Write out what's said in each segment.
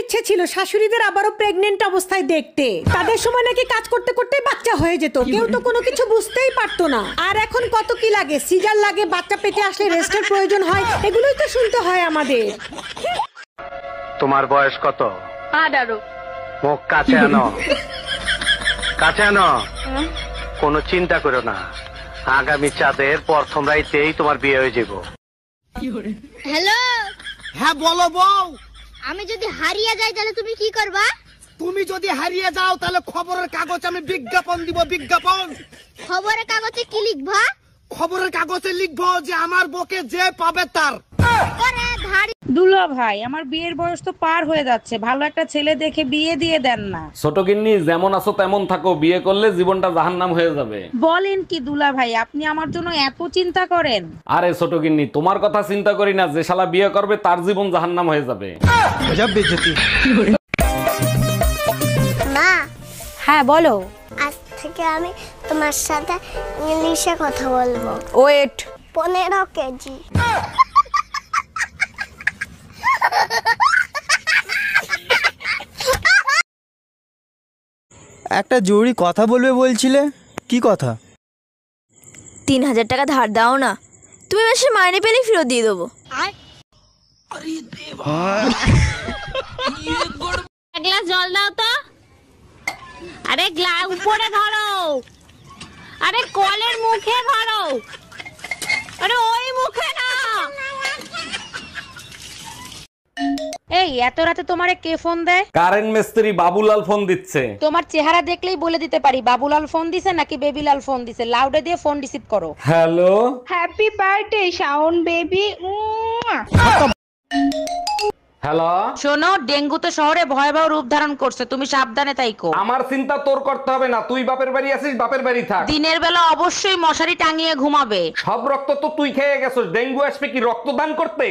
ইচ্ছে ছিল শাশুড়িদের আবারও প্রেগনেন্ট অবস্থায় দেখতে। তাদের সময় নাকি কাজ করতে করতে বাচ্চা হয়ে যেত, কেউ তো কোনো কিছু বুঝতেই পারতো না। আর এখন কত কি লাগে, সিজার লাগে, বাচ্চা পেটে আসলে রেস্টের প্রয়োজন হয়, এগুলোই তো শুনতে হয় আমাদের। তোমার বয়স কত? 18। মুখ কাছে আনো, কাছে আনো। কোনো চিন্তা করো না, আগামী চাঁদের প্রথম রাইতেই তোমার বিয়ে হয়ে যাব। হ্যালো, হ্যাঁ বলো বউ। আমি যদি হারিয়ে যাই তাহলে তুমি কি করবা? তুমি যদি হারিয়ে যাও তাহলে খবরের কাগজে আমি বিজ্ঞাপন দিব, বিজ্ঞাপন। খবরের কাগজে কি লিখবা? খবরের কাগজে লিখবো যে আমার বউকে যে পাবে তার। দুলা ভাই, আমার বিয়ের বয়স তো পার হয়ে যাচ্ছে, ভালো একটা ছেলে দেখে বিয়ে দিয়ে দেন না। ছোট গিন্নি, যেমন আছো তেমন থাকো, বিয়ে করলে জীবনটা জাহান্নাম হয়ে যাবে। বলেন কি দুলা ভাই, আপনি আমার জন্য এত চিন্তা করেন? আরে ছোট গিন্নি, তোমার কথা চিন্তা করি না, যে শালা বিয়ে করবে তার জীবন জাহান্নাম হয়ে যাবে। মা। হ্যাঁ বলো। আজ থেকে আমি তোমার সাথে ইংলিশে কথা বলবো। ওয়েট। 15 কেজি। একটা জরুরি কথা বলবে বলছিলে, কি কথা? 3000 টাকা ধার দাও না, তুমি মাসে মাইনে পেলে ফেরত দিয়ে দেবো। এক গ্লাস জল দাও তো। আরে গ্লাস উপরে ধরো, আরে কলের মুখে ধরো, আরে ওই মুখে না। এই এত রাতে তোমারে কে ফোন দেয়? কারেন্ট মিস্ত্রি বাবুলাল ফোন দিচ্ছে। তোমার চেহারা দেখলেই বলে দিতে পারি বাবুলাল ফোন দিছে নাকি বেবিলাল ফোন দিছে। লাউডে দিয়ে ফোন রিসিভ করো। Hello, happy birthday Shaon baby. Hello. শোনো, ডেঙ্গু তো শহরে ভয়াবহ রূপ ধারণ করছে, তুমি সাবধানে থাইকো। আমার চিন্তা তোর করতে হবে না, তুই বাপের বাড়ি আছিস, বাপের বাড়ি থাক। দিনের বেলা অবশ্যই মশারি টাঙিয়ে ঘুমাবে। সব রক্ত তো তুই খেয়ে গেছিস, ডেঙ্গু আসবে কি রক্তদান করতে?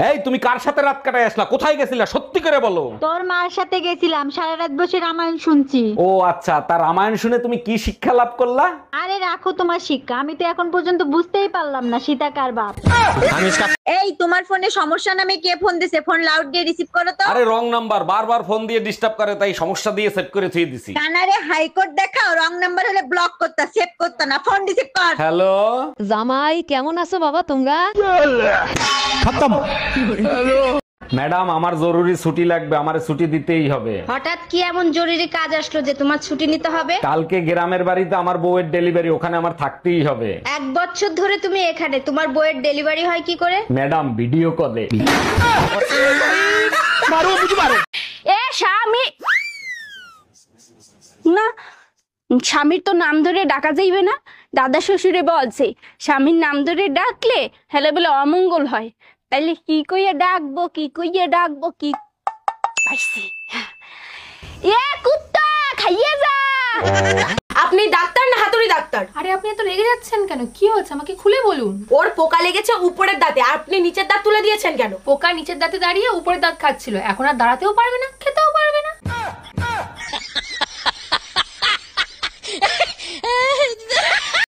এই তুমি কার সাথে রাত কাটায় আসলা, কোথায় গেছিলা, সত্যি করে বলো। তোর মার সাথে গেছিলাম, সারা রাত বসে রামায়ণ শুনছি। ও আচ্ছা, তার রামায়ণ শুনে তুমি কি শিক্ষা লাভ করলা? আরে রাখো তোমার শিক্ষা, আমি তো এখন পর্যন্ত বুঝতেই পারলাম না সীতা কার বাপ। এই তোমার ফোনে সমস্যা নামে কে ফোন দিছে? ফোন লাউড দিয়ে রিসিভ করো তো। আরে রং নাম্বার, বারবার ফোন দিয়ে ডিস্টার্ব করে, তাই সমস্যা দিয়ে সেট করে থুই দিছি। কানারে হাইকোর্ট দেখাও, রং নাম্বার হলে ব্লক করতা, সেভ করতা না, ফোন রিসিভ কর। হ্যালো জামাই কেমন আছো বাবা তোমরা? ম্যাডাম, আমার জরুরি ছুটি লাগবে, আমারে ছুটি দিতেই হবে। হঠাৎ কি এমন জরুরি কাজ আসলো যে তোমার ছুটি নিতে হবে? কালকে গ্রামের বাড়িতে আমার বউয়ের ডেলিভারি, ওখানে আমার থাকতেই হবে। 1 বছর ধরে তুমি এখানে, তোমার বইয়ের ডেলিভারি হয় কি করে? ম্যাডাম, ভিডিও কলে। এ স্বামী না, স্বামীর তো নাম ধরে ডাকা যাইবে না। দাদা শ্বশুরে বলছে স্বামীর নাম ধরে ডাকলে হেলে বলে অমঙ্গল হয়। তাইলে কি কইয়া ডাকবো, কি কইয়া ডাকবো, কি পাইছি? এ কুত্তা খাইয়ে যা। আপনি ডাক্তার না হাতুড়ি ডাক্তার? আরে আপনি এত রেগে যাচ্ছেন কেন, কি হচ্ছে আমাকে খুলে বলুন। ওর পোকা লেগেছে উপরের দাঁতে, আপনি নিচের দাঁত তুলে দিয়েছেন কেন? পোকা নিচের দাঁতে দাঁড়িয়ে উপরের দাঁত খাচ্ছিল, এখন আর দাঁড়াতেও পারবে না, খেতেও